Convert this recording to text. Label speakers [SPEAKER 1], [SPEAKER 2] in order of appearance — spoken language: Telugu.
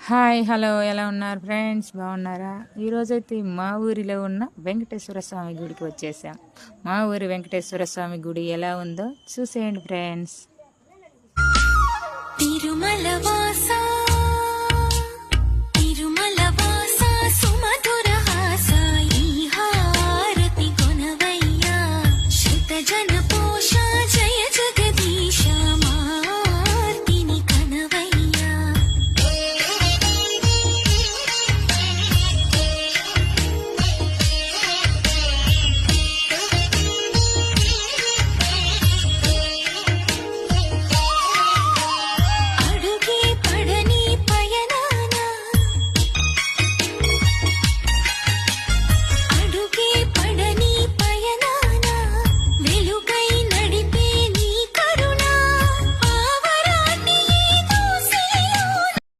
[SPEAKER 1] హాయ్ హలో ఎలా ఉన్నారు ఫ్రెండ్స్, బాగున్నారా? ఈరోజైతే మా ఊరిలో ఉన్న వెంకటేశ్వర స్వామి గుడికి వచ్చేసాం. మా ఊరి వెంకటేశ్వర స్వామి గుడి ఎలా ఉందో చూసేయండి ఫ్రెండ్స్.
[SPEAKER 2] తిరుమల వాసా